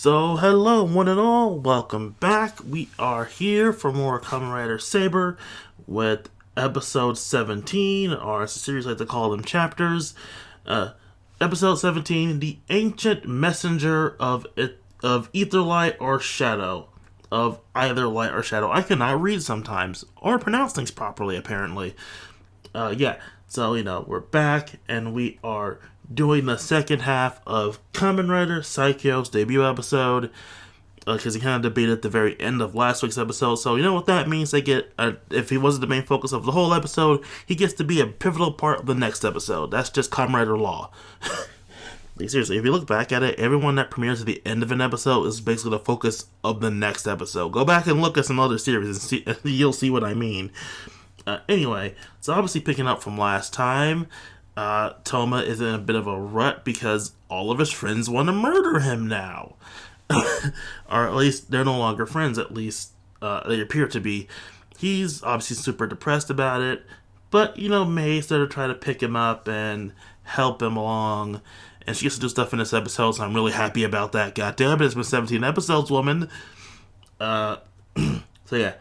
So, hello, one and all. Welcome back. We are here for more Kamen Rider Saber with episode 17, or as a series I like to call them chapters. Episode 17, The Ancient Messenger of Ether Light or Shadow. Of either light or shadow. I cannot read sometimes, or pronounce things properly, apparently. So, we're back, and we are doing the second half of Kamen Rider Psycho's debut episode, because he kind of debated at the very end of last week's episode. So you know what that means? They get, if he wasn't the main focus of the whole episode, he gets to be a pivotal part of the next episode. That's just Kamen Rider law. Like, seriously, if you look back at it, everyone that premieres at the end of an episode is basically the focus of the next episode. Go back and look at some other series and you'll see what I mean. Anyway, so obviously picking up from last time, Toma is in a bit of a rut because all of his friends want to murder him now. Or at least they're no longer friends, at least they appear to be. He's obviously super depressed about it, but, May started to try to pick him up and help him along, and she gets to do stuff in this episode, so I'm really happy about that. God damn it, it's been 17 episodes, woman. So yeah,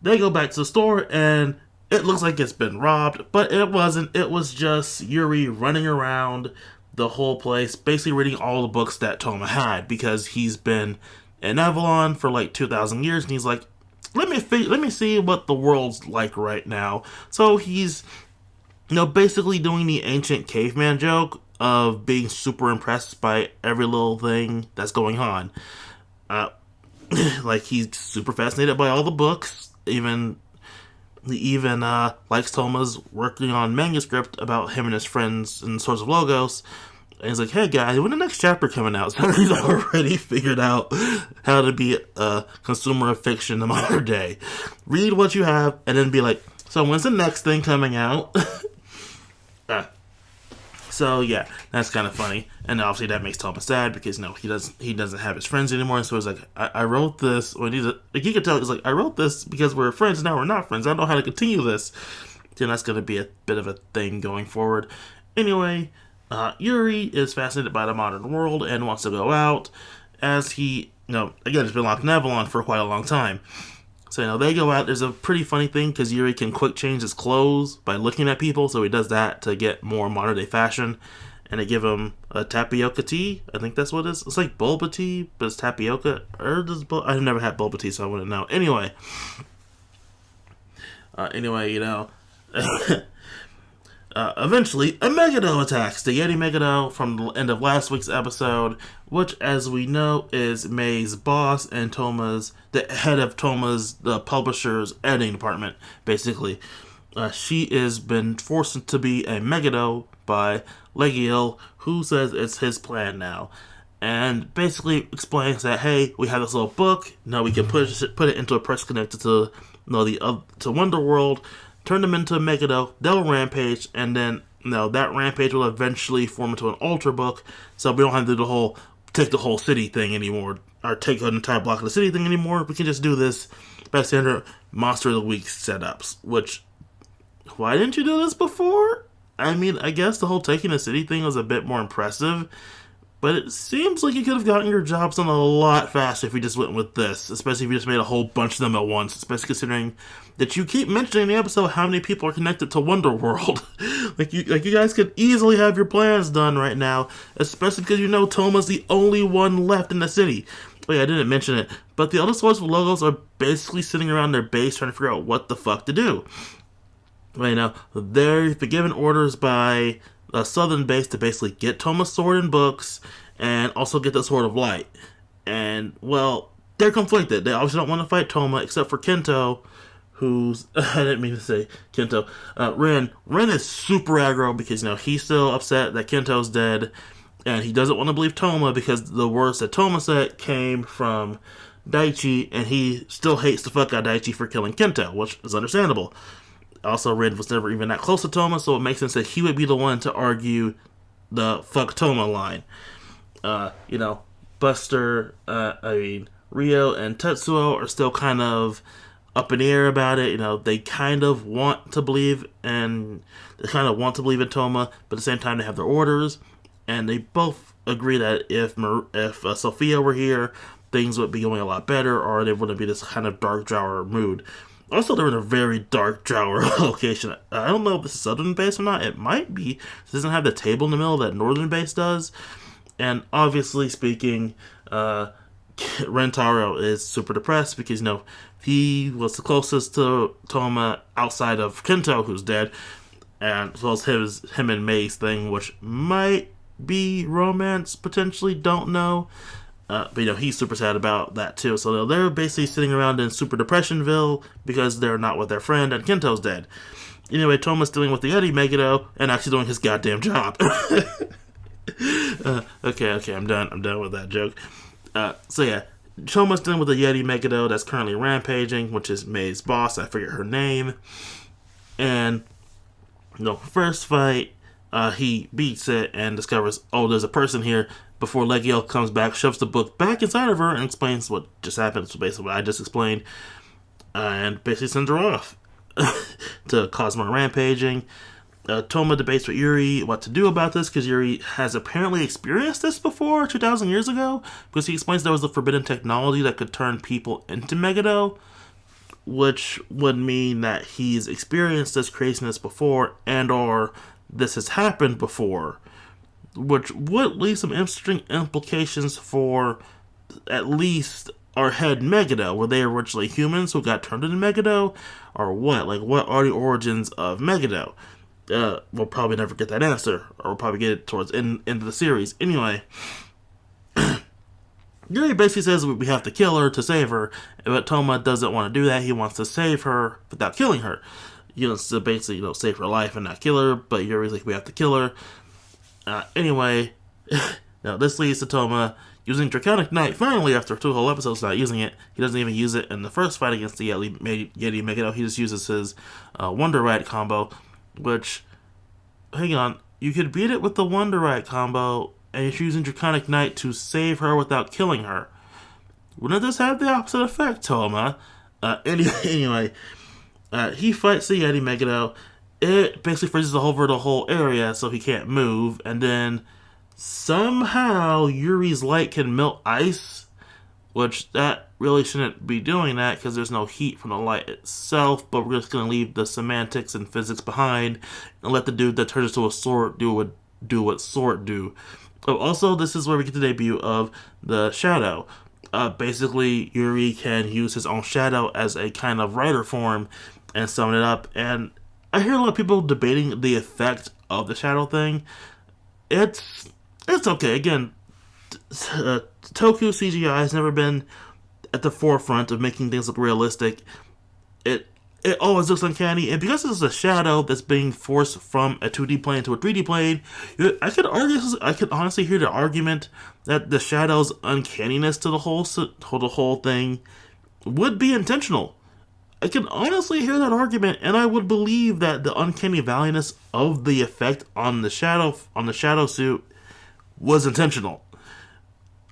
they go back to the store, and it looks like it's been robbed, but it wasn't. It was just Yuri running around the whole place, basically reading all the books that Toma had, because he's been in Avalon for like 2,000 years, and he's like, let me see what the world's like right now. So he's, basically doing the ancient caveman joke of being super impressed by every little thing that's going on. Like, he's super fascinated by all the books, he even likes Toma's working on manuscript about him and his friends and Swords of Logos. And he's like, hey guys, when the next chapter coming out? So he's already figured out how to be a consumer of fiction in the modern day. Read what you have, and then be like, so when's the next thing coming out? So yeah, that's kind of funny, and obviously that makes Toma sad because he doesn't have his friends anymore. So he's like, I wrote this. When he could tell, he's like, I wrote this because we're friends. Now we're not friends. I don't know how to continue this. Then that's going to be a bit of a thing going forward. Anyway, Yuri is fascinated by the modern world and wants to go out, as he, again, has been locked in Avalon for quite a long time. So, they go out. There's a pretty funny thing, because Yuri can quick change his clothes by looking at people, so he does that to get more modern-day fashion, and they give him a tapioca tea. I think that's what it is. It's like boba tea, but it's tapioca. I've never had boba tea, so I wouldn't know. Anyway, eventually, a Megido attacks. The Yeti Megido from the end of last week's episode, which, as we know, is May's boss and the head of the publisher's editing department, basically. She has been forced to be a Megido by Legiel, who says it's his plan now. And basically explains that, hey, we have this little book, now we can put it into a press connected to to Wonderworld, turn them into a Megido, they'll rampage, and then that rampage will eventually form into an Ultra book, so we don't have to do take the whole city thing anymore, or take an entire block of the city thing anymore. We can just do this by standard Monster of the Week setups, which, why didn't you do this before? I mean, I guess the whole taking the city thing was a bit more impressive, but it seems like you could have gotten your jobs done a lot faster if you just went with this, especially if you just made a whole bunch of them at once, especially considering that you keep mentioning in the episode how many people are connected to Wonderworld. like you guys could easily have your plans done right now, especially because Toma's the only one left in the city. Oh yeah, I didn't mention it, but the other Swords of Logos are basically sitting around their base trying to figure out what the fuck to do. They've been given orders by a southern base to basically get Toma's sword and books, and also get the Sword of Light. And, well, they're conflicted. They obviously don't want to fight Toma, except for Kento, who's, I didn't mean to say Kento, Ren. Ren is super aggro because, he's still upset that Kento's dead, and he doesn't want to believe Toma because the words that Toma said came from Daichi, and he still hates the fuck out of Daichi for killing Kento, which is understandable. Also, Red was never even that close to Toma, so it makes sense that he would be the one to argue the fuck Toma line. Buster, Rio and Tetsuo are still kind of up in the air about it. They kind of want to believe in Toma, but at the same time they have their orders, and they both agree that if Sophia were here, things would be going a lot better, or there wouldn't be this kind of dark drawer mood. Also, they're in a very dark drawer location. I don't know if this is southern base or not. It might be. It doesn't have the table in the middle that northern base does. And obviously speaking, Rentaro is super depressed because, he was the closest to Toma outside of Kento, who's dead, and as well as him and Mei's thing, which might be romance, potentially, don't know. But he's super sad about that too. So they're basically sitting around in super depressionville because they're not with their friend and Kento's dead. Anyway, Toma's dealing with the Yeti Megido and actually doing his goddamn job. Okay, I'm done with that joke. So yeah, Toma's dealing with the Yeti Megido that's currently rampaging, which is Mei's boss. I forget her name. And first fight, he beats it and discovers, there's a person here, before Legiel comes back, shoves the book back inside of her, and explains what just happened. So basically what I just explained. And basically sends her off to cause more rampaging. Toma debates with Yuri what to do about this, because Yuri has apparently experienced this before, 2,000 years ago, because he explains there was a forbidden technology that could turn people into Megido, which would mean that he's experienced this craziness before, and or this has happened before, which would leave some interesting implications for at least our head Megido. Were they originally humans who got turned into Megido, or what? Like, what are the origins of Megido? We'll probably never get that answer, or we'll probably get it towards the end of the series. Anyway, Yuri basically says we have to kill her to save her, but Toma doesn't want to do that. He wants to save her without killing her. So basically, save her life and not kill her, but Yuri's like, we have to kill her. Anyway, this leads to Toma using Draconic Knight. Finally, after 2 whole episodes not using it, he doesn't even use it in the first fight against the Yeti Megido. He just uses his Wonder Rat combo, which, hang on, you could beat it with the Wonder Rat combo, and you're using Draconic Knight to save her without killing her. Wouldn't this have the opposite effect, Toma? Anyway, he fights the Yeti Megido. It basically freezes the whole area so he can't move, and then somehow Yuri's light can melt ice, which that really shouldn't be doing that because there's no heat from the light itself, but we're just going to leave the semantics and physics behind and let the dude that turns into a sword do what sword do. Also, this is where we get the debut of the shadow. Basically, Yuri can use his own shadow as a kind of rider form and summon it up, and I hear a lot of people debating the effect of the shadow thing. It's okay. Again, Toku CGI has never been at the forefront of making things look realistic. It always looks uncanny, and because it's a shadow that's being forced from a 2D plane to a 3D plane, I could honestly hear the argument that the shadow's uncanniness to the whole thing would be intentional. I can honestly hear that argument, and I would believe that the uncanny valiness of the effect on the shadow suit was intentional.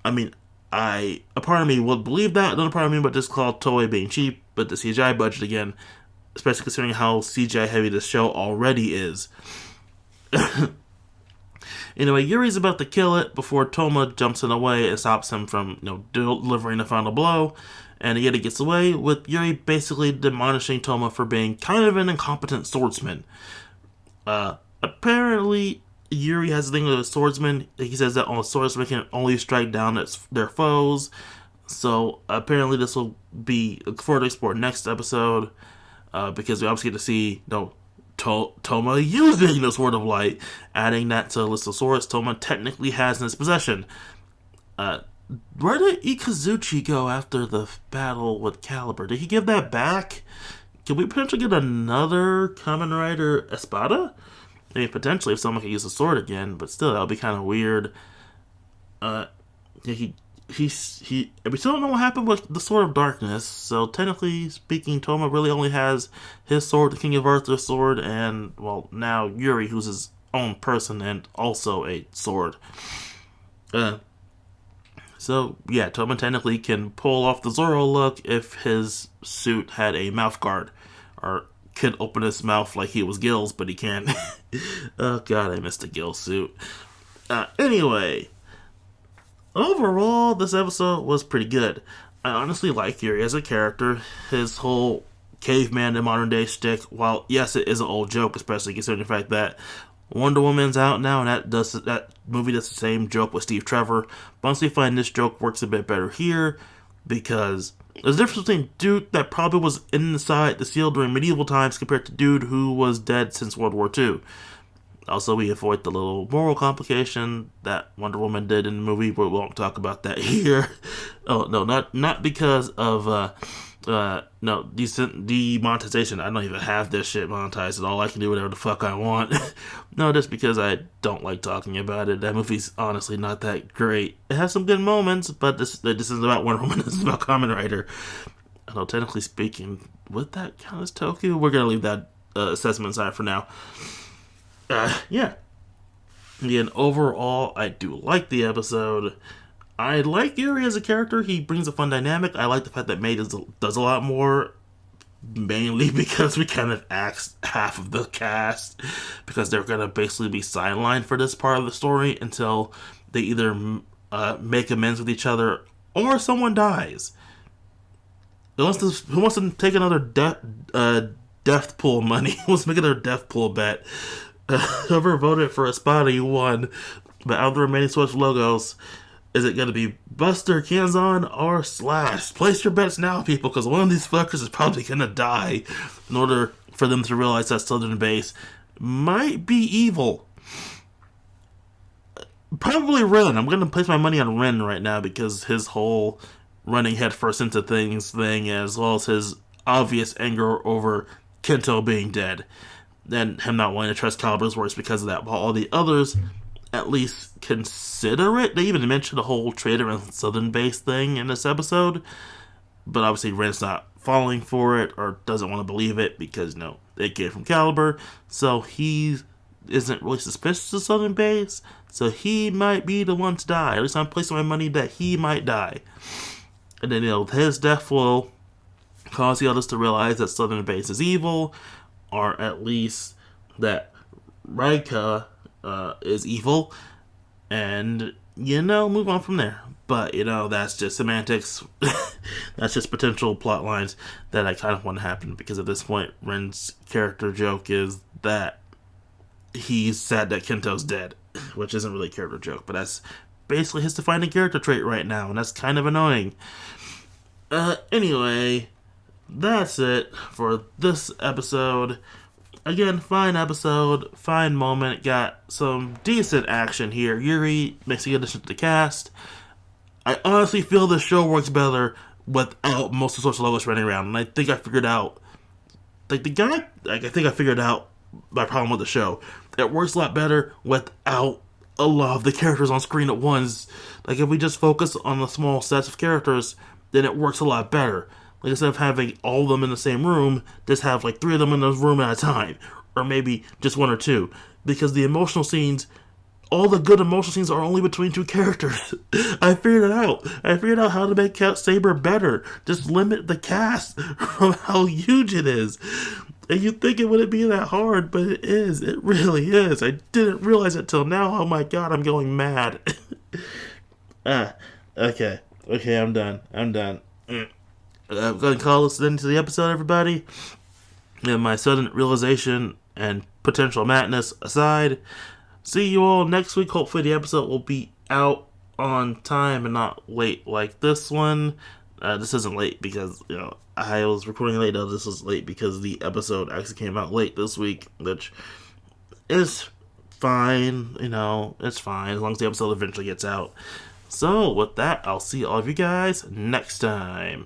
I mean, a part of me would believe that, another part of me would just call Toei being cheap, but the CGI budget again, especially considering how CGI heavy this show already is. Anyway, Yuri's about to kill it before Toma jumps in the way and stops him from, delivering the final blow. And Yeti gets away, with Yuri basically admonishing Toma for being kind of an incompetent swordsman. Apparently, Yuri has a thing with a swordsman. He says that swordsmen can only strike down their foes. So apparently this will be further explored next episode, because we obviously get to see Toma using the Sword of Light, adding that to the list of swords Toma technically has in his possession. Where did Ikazuchi go after the battle with Caliber? Did he give that back? Can we potentially get another Kamen Rider Espada? I mean, potentially if someone could use the sword again, but still, that would be kind of weird. We still don't know what happened with the Sword of Darkness, so technically speaking, Toma really only has his sword, the King of Arthur's sword, and, well, now Yuri, who's his own person and also a sword. So, yeah, Toma technically can pull off the Zoro look if his suit had a mouth guard, or could open his mouth like he was gills, but he can't. Oh god, I missed the gill suit. Anyway, overall, this episode was pretty good. I honestly like Yuri as a character. His whole caveman in modern day shtick, while yes, it is an old joke, especially considering the fact that Wonder Woman's out now, and that movie does the same joke with Steve Trevor. But honestly, I find this joke works a bit better here because there's a difference between dude that probably was inside the seal during medieval times compared to dude who was dead since World War II. Also, we avoid the little moral complication that Wonder Woman did in the movie, but we won't talk about that here. Oh no, not because of no demonetization. I don't even have this shit monetized at all. I can do whatever the fuck I want. No, just because I don't like talking about it. That movie's honestly not that great. It has some good moments, but this isn't about Wonder Woman. This is about Kamen Rider. Although technically speaking, would that count as Toku? We're gonna leave that assessment aside for now. Yeah. Again, overall, I do like the episode. I like Yuri as a character. He brings a fun dynamic. I like the fact that May does a lot more, mainly because we kind of axed half of the cast, because they're going to basically be sidelined for this part of the story until they either make amends with each other or someone dies. Who wants to take another death pool money? Who wants to make another death pool bet? Whoever voted for a spot, you won. But out of the remaining Switch logos, is it going to be Buster, Kanzon, or Slash? Place your bets now, people, because one of these fuckers is probably going to die in order for them to realize that Southern Base might be evil. Probably Ren. I'm going to place my money on Ren right now because his whole running headfirst into things thing, as well as his obvious anger over Kento being dead. And him not wanting to trust Calibur's words because of that. While all the others at least consider it. They even mentioned the whole Trader and Southern Base thing in this episode. But obviously Ren's not falling for it or doesn't want to believe it because, it came from Calibur. So he isn't really suspicious of Southern Base. So he might be the one to die. At least I'm placing my money that he might die. And then, his death will cause the others to realize that Southern Base is evil. Or at least that Raika is evil, and move on from there. But that's just semantics. That's just potential plot lines that I kind of want to happen because at this point, Ren's character joke is that he's sad that Kento's dead, which isn't really a character joke, but that's basically his defining character trait right now, and that's kind of annoying. Anyway. That's it for this episode. Again, fine episode, fine moment, got some decent action here. Yuri makes a good addition to the cast. I honestly feel this show works better without most of the social logos running around, and I think I figured out, I think I figured out my problem with the show. It works a lot better without a lot of the characters on screen at once. Like, if we just focus on the small sets of characters, then it works a lot better. Like, instead of having all of them in the same room, just have 3 of them in the room at a time. Or maybe just 1 or 2. Because the emotional scenes, all the good emotional scenes are only between 2 characters. I figured it out. I figured out how to make Saber better. Just limit the cast from how huge it is. And you'd think it wouldn't be that hard, but it is. It really is. I didn't realize it till now. Oh my god, I'm going mad. Okay. Okay, I'm done. I'm going to call this into the episode, everybody. And my sudden realization and potential madness aside, see you all next week. Hopefully the episode will be out on time and not late like this one. This isn't late because, I was recording late. No, this was late because the episode actually came out late this week, which is fine. It's fine as long as the episode eventually gets out. So, with that, I'll see all of you guys next time.